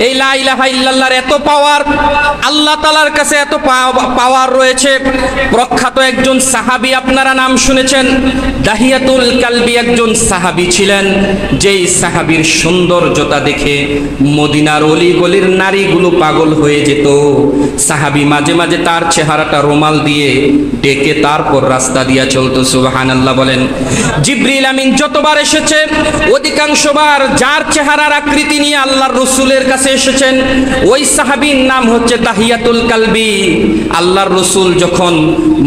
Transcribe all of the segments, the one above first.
এই লা ইলাহা ইল্লাল্লাহর এত পাওয়ার, আল্লাহ তাআলার কাছে এত পাওয়ার রয়েছে। প্রখ্যাত একজন সাহাবী, আপনারা নাম শুনেছেন, দাহিয়াতুল কালবি একজন সাহাবী ছিলেন, যেই সাহাবীর সৌন্দর্যতা দেখে মদিনার অলিগলির নারীগুলো পাগল হয়ে যেত। সাহাবী মাঝে মাঝে তার চেহারাটা রুমাল দিয়ে ডেকে তারপর রাস্তা দিয়ে চলতো। সুবহানাল্লাহ বলেন। জিবরিল আমিন যতবার এসেছে অধিকাংশবার যার চেহারার আকৃতি নিয়ে আল্লাহর রাসূলের কাছে এসেছেন ওই সাহাবীর নাম হচ্ছে দাহিয়াতুল কালবি। আল্লাহর রাসূল যখন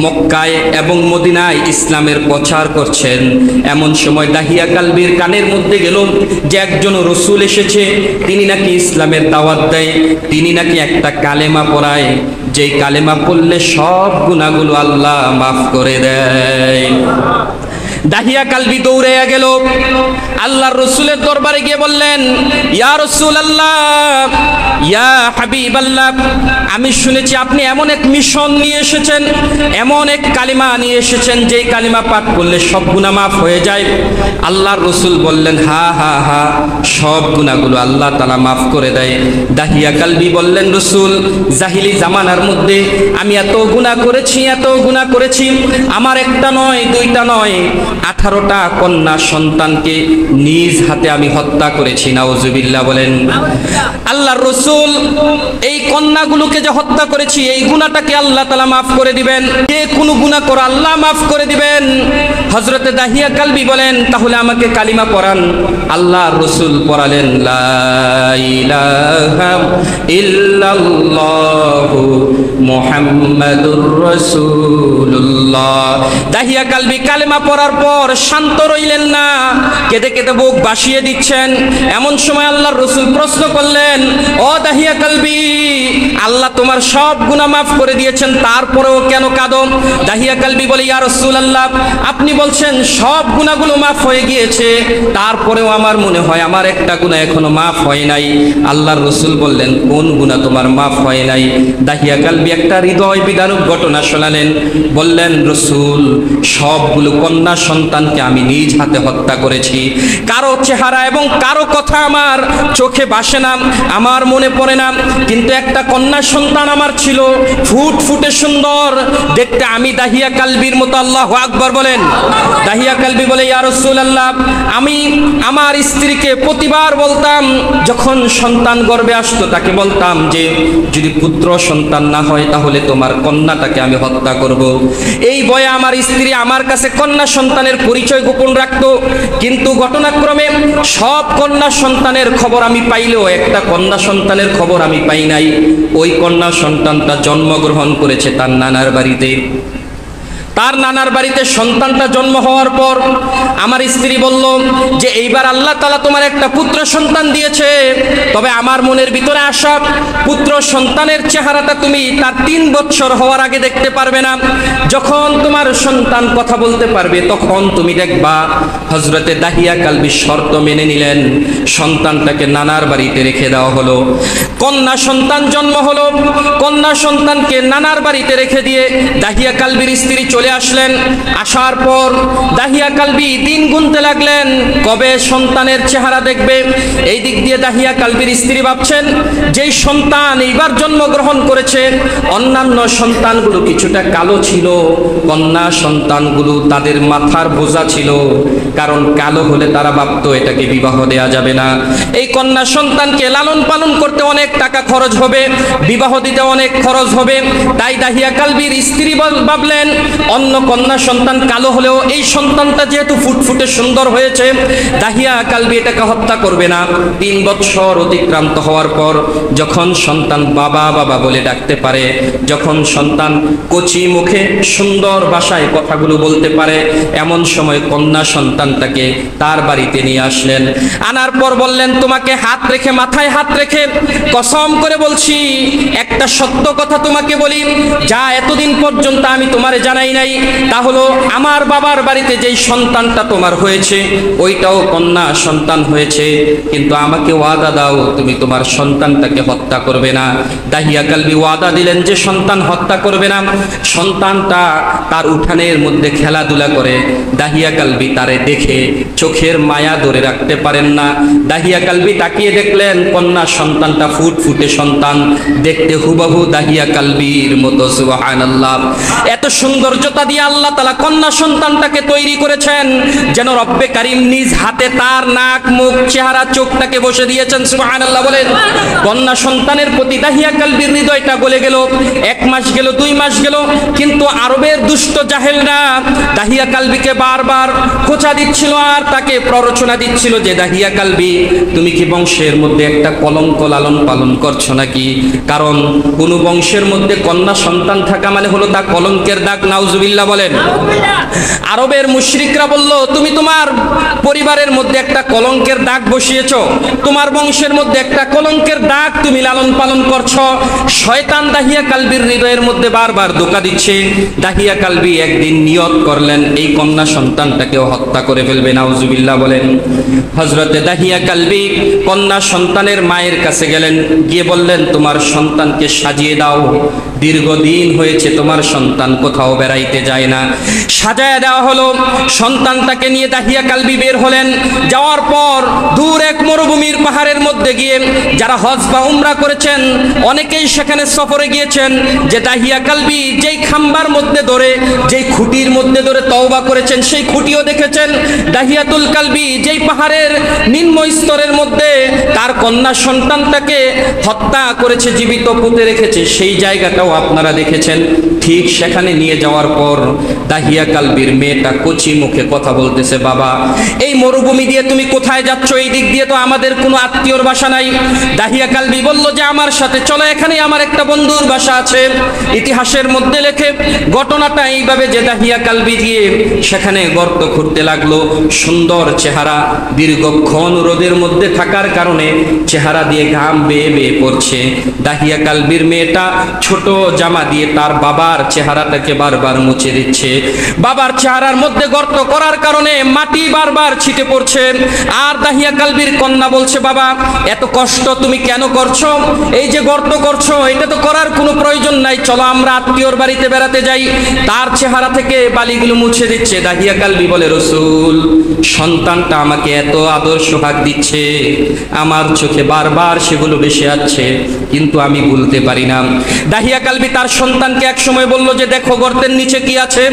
মক্কায় এবং মদিনায় ইসলামের প্রচার করছেন, এমন সময় দাহিয়া কালবির কানের মধ্যে গেল যে একজন রাসূল এসেছে, তিনি নাকি ইসলামের দাওয়াত দেয়, তিনি নাকি একটা কালেমা পড়ায়, যেই কালেমা পড়লে সব গুনাহগুলো আল্লাহ মাফ করে দেয়। দাহিয়া কালবি দৌড়াইয়া গেল, আল্লাহর রাসূলের দরবারে গিয়ে বললেন, ইয়া রাসূলুল্লাহ, ইয়া হাবিবাল্লাহ, আমি শুনেছি আপনি এমন এক মিশন নিয়ে এসেছেন, এমন এক কালিমা নিয়ে এসেছেন যেই কালিমা পাঠ করলে সব গুনাহ মাফ হয়ে যায়। আল্লাহর রাসূল বললেন, হা হা হা, সব গুনাহগুলো আল্লাহ তাআলা মাফ করে দেয়। দাহিয়া কালবি বললেন, রাসূল, জাহিলি জামানার মধ্যে আমি এত গুনাহ করেছি, আমার একটা নয় দুইটা নয়, 18টা কন্যা সন্তানকে নিজ হাতে আমি হত্যা করেছি। নাউজুবিল্লাহ বলেন। আল্লাহর রাসূল এই কন্যাগুলোকে যে হত্যা করেছি এই গুনাহটাকে আল্লাহ তাআলা মাফ করে দিবেন, যে কোনো গুনাহ করে আল্লাহ মাফ করে দিবেন। হযরতে দাহিয়া কালবি বলেন, তাহলে আমাকে কালিমা পড়ান। আল্লাহর রাসূল পড়ালেন, লা ইলাহা ইল্লাল্লাহু মুহাম্মাদুর রাসূলুল্লাহ। দাহিয়া কালবি কালিমা পড়ার পর শান্ত রইলেন না, কেঁদে কেঁদে বুক ভাসিয়ে দিচ্ছেন। এমন সময় আল্লাহর রাসূল প্রশ্ন করলেন, ও দাহিয়া কালবি, আল্লাহ তোমার সব গুনাহ মাফ করে দিয়েছেন, তারপরেও কেন কাঁদো? দাহিয়া কালবি বলে, ইয়া রাসূলুল্লাহ, আপনি বলছেন সব গুনাহগুলো মাফ হয়ে গিয়েছে, তারপরেও আমার মনে হয় আমার একটা গুনাহ এখনো মাফ হয় নাই। আল্লাহর রাসূল বললেন, কোন গুনাহ তোমার মাফ হয় নাই? দাহিয়া কালবি একটা হৃদয় বিদারক ঘটনা শোনালেন। বললেন, রাসূল, সবগুলো কন্যা সন্তানকে আমি নিজ হাতে হত্যা করেছি। কারো চেহারা এবং কারো কথা আমার চোখে ভাসে না, আমার মনে পড়ে না, কিন্তু একটা কন্যা সন্তান আমার ছিল, ফুটফুটে সুন্দর দেখতে, আমি দাহিয়া কালবির মতো। আল্লাহু আকবার বলেন। দাহিয়া কালবি বলে, ইয়া রাসূলুল্লাহ, আমি আমার স্ত্রীকে প্রতিবার বলতাম, যখন সন্তান গর্ভে আসতো তাকে বলতাম যে যদি পুত্র সন্তান না হয় তাহলে তোমার কন্যাটাকে আমি হত্যা করব। এই ভয়ে আমার স্ত্রী আমার কাছে কন্যা সন্তানের পরিচয় গোপন রাখতো, কিন্তু ঘটনাক্রমে সব কন্যা সন্তানের খবর আমি পাইলেও একটা কন্যা সন্তানের খবর আমি পাই নাই। ওই কন্যা সন্তানটা জন্মগ্রহণ করেছে তার নানার বাড়িতে। তার নানার বাড়িতে সন্তানটা জন্ম হওয়ার পর আমার স্ত্রী বলল যে এইবার আল্লাহ তাআলা তোমার একটা পুত্র সন্তান দিয়েছে, তবে আমার মনের ভিতরে আসা পুত্র সন্তানের চেহারাটা তুমি তার 3 বছর হওয়ার আগে দেখতে পারবে না। যখন তোমার সন্তান কথা বলতে পারবে তখন তুমি দেখবা। হযরতে দাহিয়া কালবি শর্ত মেনে নিলেন, সন্তানটাকে নানার বাড়িতে রেখে দেওয়া হলো। কন্যা সন্তান জন্ম হলো, কন্যা সন্তানকে নানার বাড়িতে রেখে দিয়ে দাহিয়া কালবির স্ত্রী চলে আসলেন। আসার পর দাহিয়া কালবি দিন গুনতে লাগলেন কবে সন্তানের চেহারা দেখবে। এই দিক দিয়ে দাহিয়া কালবির স্ত্রী ভাবছেন, যেই সন্তান এইবার জন্মগ্রহণ করেছে অন্যান্য সন্তানগুলো কিছুটা কালো ছিল, কন্যা সন্তানগুলো তাদের মাথার বোঝা ছিল, কারণ কালো হলে তারা ভাবতো এটাকে বিবাহ দেয়া যাবে না। এই কন্যা সন্তানকে লালন পালন করতে অনেক টাকা খরচ হবে, বিবাহ দিতে অনেক খরচ হবে। তাই দাহিয়া কালবির স্ত্রী ভাবলেন অন্য কন্যা সন্তান কালো হলেও এই সন্তানটা যেহেতু ফুটফুটে সুন্দর হয়েছে, দাহিয়া কালবি এটাকে হত্যা করবে না। 3 বছর অতিক্রান্ত হওয়ার পর যখন সন্তান বাবা বাবা বলে ডাকতে পারে, যখন সন্তান কচি মুখে সুন্দর ভাষায় কথাগুলো বলতে পারে, এমন সময় কন্যা সন্তানটাকে তার বাড়িতে নিয়ে আসলেন। আনার পর বললেন, তোমাকে হাত রেখে, মাথায় হাত রেখে কসম করে বলছি, একটা সত্য কথা তোমাকে বলি, যা এতদিন পর্যন্ত আমি তোমারে জানাই নাই। চাই, তা হলো আমার বাবার বাড়িতে যেই সন্তানটা তোমার হয়েছে ওইটাও কন্যা সন্তান হয়েছে, কিন্তু আমাকে ওয়াদা দাও তুমি তোমার সন্তানটাকে হত্যা করবে না। দাহিয়া কালবি ওয়াদা দিলেন যে সন্তান হত্যা করবে না। সন্তানটা তার উঠানের মধ্যে খেলাধুলা করে, দাহিয়া কালবি তারে দেখে চোখের মায়া ধরে রাখতে পারেন না। দাহিয়া কালবি তাকিয়ে দেখলেন কন্যা সন্তানটা ফুটফুটে সন্তান, দেখতে হুবহু দাহিয়া কালবির মতো। সুবহানাল্লাহ। এত সৌন্দর্যতা দিয়ে আল্লাহ তাআলা কন্যা সন্তানটাকে তৈরি করেছেন যেন রব্বে কারীম নিজ হাতে তার নাক মুখ চেহারা চোখটাকে বসে দিয়েছেন। সুবহানাল্লাহ বলেন। কন্যা সন্তানের প্রতি দাহিয়া কালবির হৃদয়টা গলে গেল। 1 মাস গেল, 2 মাস গেল, কিন্তু আরবের দুষ্ট জাহেলরা দাহিয়া কালবিকে বারবার খোঁচা দিচ্ছিল আর তাকে প্ররোচনা দিচ্ছিল যে দাহিয়া কালবি তুমি কি বংশের মধ্যে একটা কলঙ্ক লালন পালন করছো নাকি? কারণ কোন বংশের মধ্যে কন্যা সন্তান থাকা মানে হলো তা কলঙ্কের দাগ। নাউজুবিল্লাহ বলেন। আরবের মুশরিকরা বলল তুমি তোমার পরিবারের মধ্যে একটা কলঙ্কের দাগ বসিয়েছো, তোমার বংশের মধ্যে একটা কলঙ্কের দাগ তুমি লালন পালন করছো। শয়তান দাহিয়া কালবির হৃদয়ের মধ্যে বারবার ধোঁকা দিচ্ছে। দাহিয়া কালবি একদিন নিয়ত করলেন এই কন্যা সন্তানটাকেও হত্যা করে ফেলবে। নাউজুবিল্লাহ বলেন। হযরতে দাহিয়া কালবি কন্যা সন্তানের মায়ের কাছে গেলেন, গিয়ে বললেন তোমার সন্তানকে সাজিয়ে দাও, দীর্ঘদিন হয়েছে তোমার সন্তান কোথাও বেড়াইতে যায় না। সাজায় দেওয়া হলো। সন্তানটাকে নিয়ে দাহিয়া কালবি বের হলেন। যাওয়ার পর দূর এক মরুভূমির পাহাড়ের মধ্যে গিয়ে যারা হজ বা উমরা করেছেন অনেকেই সেখানে সফরে গিয়েছেন যে দাহিয়া কালবি যেই খাম্বার মধ্যে ধরে, যেই খুঁটির মধ্যে ধরে তওবা করেছেন সেই খুঁটিও দেখেছেন। দাহিয়াতুল কালবি যেই পাহাড়ের নিম্ন স্তরের মধ্যে তার কন্যা সন্তানটাকে হত্যা করেছে, জীবিত পুঁতে রেখেছে, সেই জায়গাটাও আপনারা দেখেছেন। ঠিক সেখানে নিয়ে যাওয়ার পর দাহিয়া কালবির মেয়েটা কচি মুখে কথা বলতেছে, বাবা এই মরুভূমি দিয়ে তুমি কোথায় যাচ্ছ? এই দিক দিয়ে তো আমাদের কোনো আত্মীয়র বাসা নাই। দাহিয়া কালবি বলল যে আমার সাথে চলো, এখানে আমার একটা বন্ধুর বাসা আছে। ইতিহাসের মধ্যে লেখে ঘটনাটা এইভাবে যে দাহিয়া কালবি গিয়ে সেখানে গর্ত খুঁড়তে লাগলো। সুন্দর চেহারা, দীর্ঘক্ষণ রোদের মধ্যে থাকার কারণে চেহারা দিয়ে ঘাম বেয়ে বেয়ে পড়ছে। দাহিয়া কালবির মেয়েটা ছোট জামা দিয়ে তার বাবার চেহারাটাকে বারবার মুছে দিচ্ছে। বাবার চেহারার মধ্যে গর্ত করার কারণে মাটি বারবার ছিটে পড়ছে। আর দাহিয়া কালবির কন্যা বলছে, বাবা এত কষ্ট তুমি কেন করছো? এই যে গর্ত করছো এটা তো করার কোনো প্রয়োজন নাই, চলো আমরা আত্মীয়র বাড়িতে বেড়াতে যাই। তার চেহারা থেকে বালিগুলো মুছে দিচ্ছে। দাহিয়া কালবি বলে, রসুল সন্তানটা আমাকে এত আদর সোহাগ দিচ্ছে, আমার চোখে বারবার সেগুলো ভেসে আসছে, কিন্তু আমি ভুলতে পারি না। দাহিয়া কালবি তার সন্তানকে এক সময় বলল যে দেখো গর্তের নিচে কি আছে।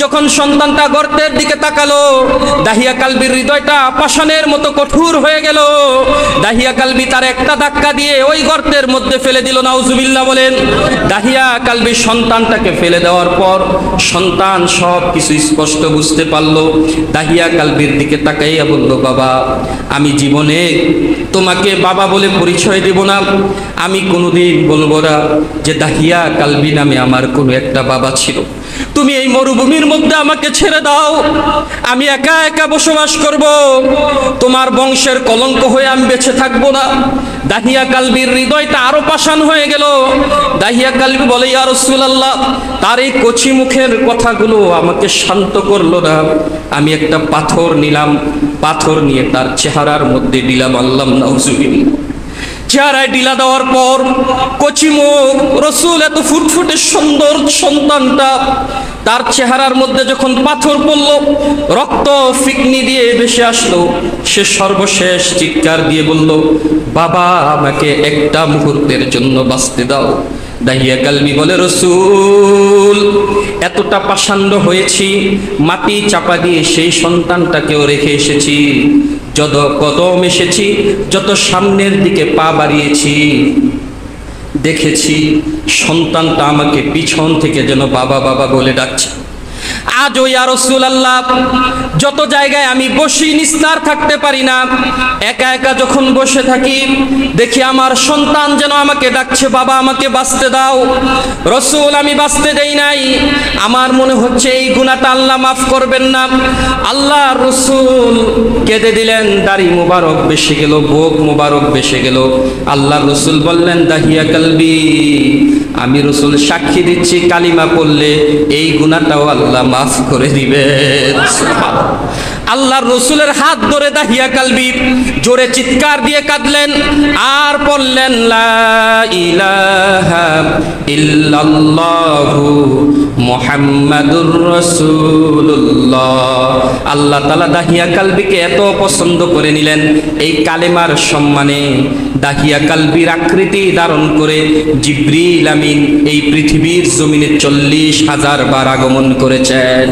যখন সন্তানটা গর্তের দিকে তাকালো, দাহিয়া কালবির হৃদয়টা পাষাণের মতো কঠোর হয়ে গেল। দাহিয়া কালবি তার একটা ধাক্কা দিয়ে ওই গর্তের মধ্যে ফেলে দিল। নাউজুবিল্লাহ বলেন। দাহিয়া কালবি সন্তানটাকে ফেলে দেওয়ার পর সন্তান সব কিছু স্পষ্ট বুঝতে পারলো। দাহিয়া কালবির দিকে তাকাইয়া বলল, বাবা আমি জীবনে তোমাকে বাবা বলে পরিচয় দেব না, আমি কোনোদিন বলবো না যে দাহিয়া কালবি নামে আমার কোনো একটা বাবা ছিল। তুমি এই মরুভূমির মধ্যে আমাকে ছেড়ে দাও, আমি একা একা বসবাস করব, তোমার বংশের কলঙ্ক হয়ে আমি বেঁচে থাকবো না। দাহিয়া কালবির হৃদয়টা আরো পাষাণ হয়ে গেল। দাহিয়া কালবি বলে, ইয়া রাসূলুল্লাহ, তার এই কচি মুখের কথাগুলো আমাকে শান্ত করলো না। আমি একটা পাথর নিলাম, পাথর নিয়ে তার চেহারার মধ্যে দিলাম। আল্লাহ নাউজুবিল্লাহ। চেহারায় ডিলা দেওয়ার পর কচি মুখ, রসুল এত ফুটফুটে সুন্দর সন্তানটা তার চেহারার মধ্যে যখন পাথর পড়ল, রক্ত ফিকনি দিয়ে ভেসে আসলো, সে সর্বশেষ চিৎকার দিয়ে বলল, বাবা আমাকে একটা মুহূর্তের জন্য বাঁচতে দাও। দাহিয়া কালবি বলে, রসুল এতটা পাষাণ্ড হয়েছি, মাটি চাপা দিয়ে সেই সন্তানটাকেও রেখে এসেছি, যত কদম এসেছি, যত সামনের দিকে পা বাড়িয়েছি, দেখেছি সন্তানটা আমাকে পিছন থেকে যেন বাবা বাবা বলে ডাকছে। আজও ইয়া রাসূলুল্লাহ যত জায়গায় আমি বসি নিস্তার থাকতে পারি না, একা একা যখন বসে থাকি দেখি আমার সন্তান যেন আমাকে ডাকছে, বাবা আমাকে বাঁচতে দাও। রসুল আমি বাঁচতে দেই নাই, আমার মনে হচ্ছে এই গুনাহটা আল্লাহ মাফ করবেন না। আল্লাহ রসুল কেঁদে দিলেন, দাড়ি মুবারক বেশি গেল, বুক মুবারক বেশি গেল। আল্লাহ রসুল বললেন, দাহিয়া কালবি আমি রসুল সাক্ষী দিচ্ছি কালিমা পড়লে এই গুনাহটাও আল্লাহ মাফ করে দিবেন। আল্লাহর রসুলের হাত ধরে দাহিয়া কালবি জোরে চিৎকার দিয়ে কাঁদলেন আর বললেন লা ইলাহা ইল্লাল্লাহু মুহাম্মাদুর রাসূলুল্লাহ। আল্লাহ তাআলা দাহিয়া কালবিকে এত পছন্দ করে নিলেন, এই কালেমার সম্মানে দাহিয়া কালবির আকৃতি ধারণ করে জিবরিল আমিন এই পৃথিবীর জমিনে 40,000 বার আগমন করেছেন।